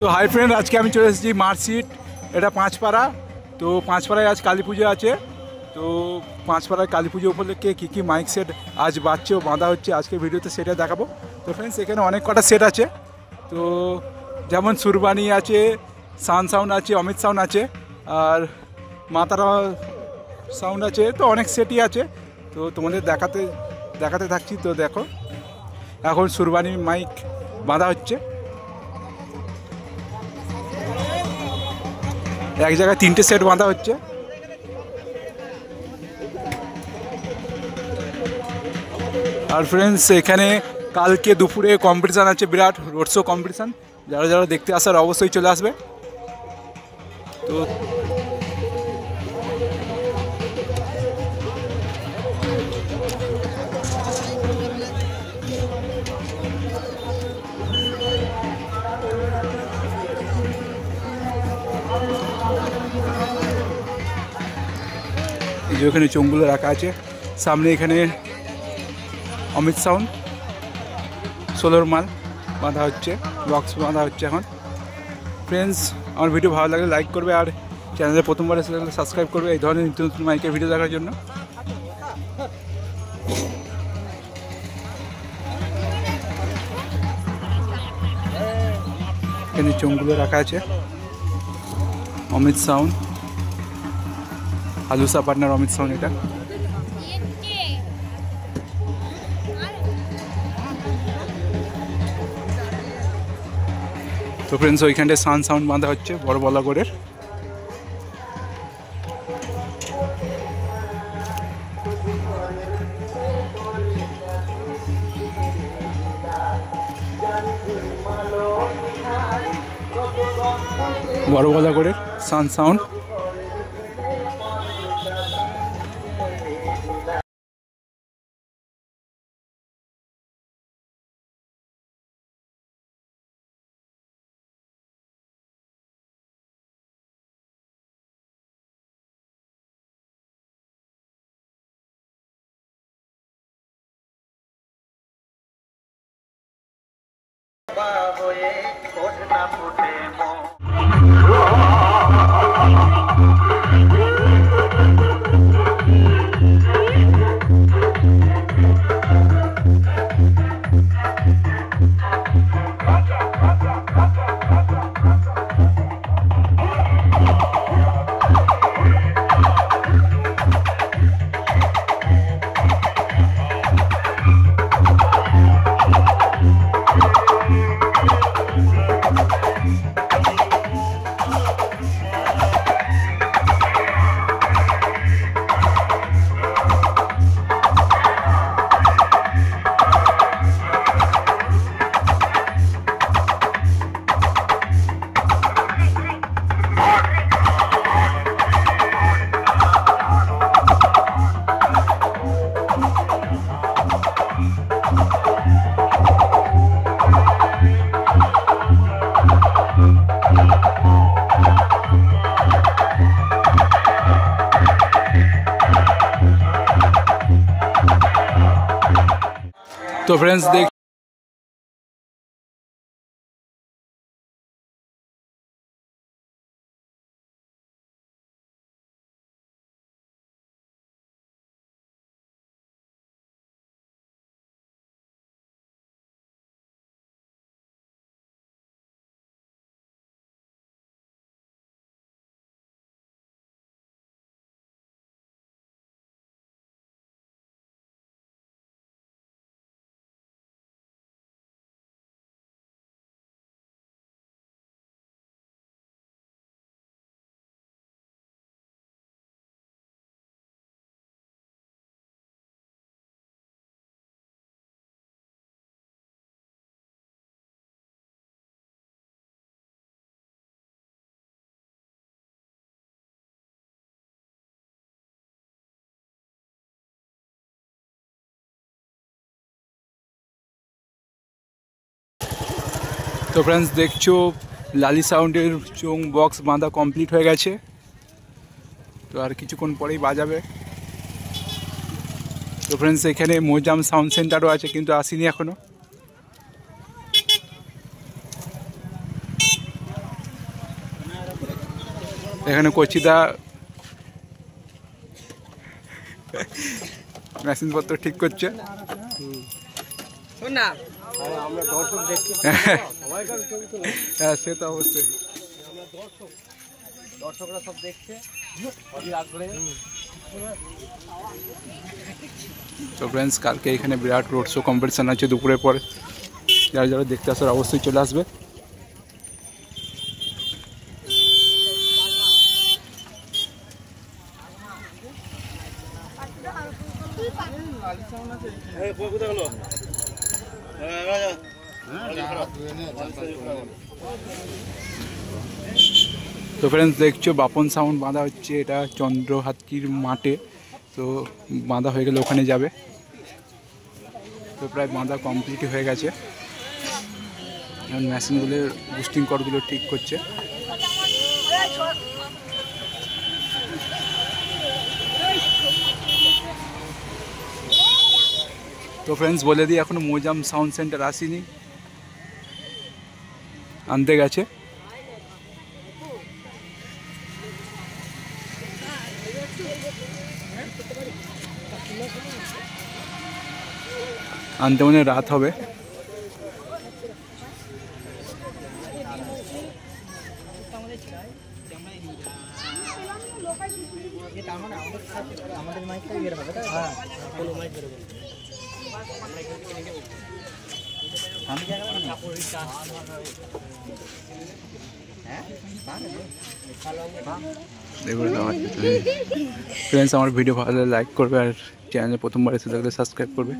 তো hi friend, আজকে আমি চলে এসেছি মার্কশিট, এটা পাঁচপাড়া। তো পাঁচপাড়ায় আজ কালী পুজো আছে। তো পাঁচপাড়ায় কালী পুজো উপলক্ষে কী কী মাইক সেট আজ বাজছে ও বাঁধা হচ্ছে আজকে ভিডিওতে সেটা দেখাবো। তো ফ্রেন্ডস, এখানে অনেক কটা সেট আছে। তো যেমন সুরবানি আছে, সান সাউন্ড আছে, অমিত সাউন্ড আছে, আর মাতারা সাউন্ড আছে। তো অনেক সেটই আছে। তো তোমাদের দেখাতে থাকছি। তো দেখো, এখন সুরবানি মাইক বাঁধা হচ্ছে। এক জায়গায় 3টে সেট বাঁধা হচ্ছে। আর ফ্রেন্ডস, এখানে কালকে দুপুরে কম্পিটিশান আছে, বিরাট রোড শো কম্পিটিশান। যারা যারা দেখতে আসার অবশ্যই চলে আসবে। তো এই যে ওখানে চোঙগুলো রাখা আছে। সামনে এখানে অমিত সাউন্ড 16 মাল বাঁধা হচ্ছে, বক্স বাঁধা হচ্ছে এখন। ফ্রেন্ডস, আমার ভিডিও ভালো লাগলে লাইক করবে, আর চ্যানেলে প্রথমবার এসে থাকলে সাবস্ক্রাইব করবে এই ধরনের নতুন নতুন মাইকের ভিডিও দেখার জন্য। এখানে চোঙগুলো রাখা আছে। অমিত সাউন্ড, হালুসা পার্টনার অমিত সাউন্ড এটা। তো ফ্রেন্ডস, ওইখানটায় সান সাউন্ড বাঁধা হচ্ছে বড় বলাগড়ের। বড় বলাগড়ের সান সাউন্ড। তো ফ্রেন্ডস, দেখ তো ফ্রেন্ডস, দেখছো লালি সাউন্ডের চোং বক্স বাঁধা কমপ্লিট হয়ে গেছে। তো আর কিছুক্ষণ পরেই বাজাবে। তো ফ্রেন্ডস, এখানে মোজাম সাউন্ড সেন্টারও আছে, কিন্তু আসেনি এখনো। এখানে কচিদা মেশিনপত্র ঠিক করছে। হ্যাঁ সে তো অবশ্যই, দর্শকরা সব দেখছে। তো ফ্রেন্ডস কালকে এখানে বিরাট রোড শো কম্পিটিশান আছে দুপুরের পরে, যারা যারা দেখতে আসার অবশ্যই চলে আসবে। তো ফ্রেন্ডস দেখছো বাপন সাউন্ড বাঁধা হচ্ছে, এটা চন্দ্রহাতির মাঠে। তো বাঁধা হয়ে গেলে ওখানে যাবে। তো প্রায় বাঁধা কমপ্লিট হয়ে গেছে, এখন মেশিনগুলোর বুস্টিং কর্ডগুলো ঠিক করছে। তো ফ্রেন্ডস বলে দিই এখনো মোজাম সাউন্ড সেন্টার আসেনি, আনতে গেছে। আনতে মনে রাত হবে। ফ্রেন্ডস আমার ভিডিও ভালো লাগলে লাইক করবে, আর চ্যানেলে প্রথমবার এসে থাকলে সাবস্ক্রাইব করবে।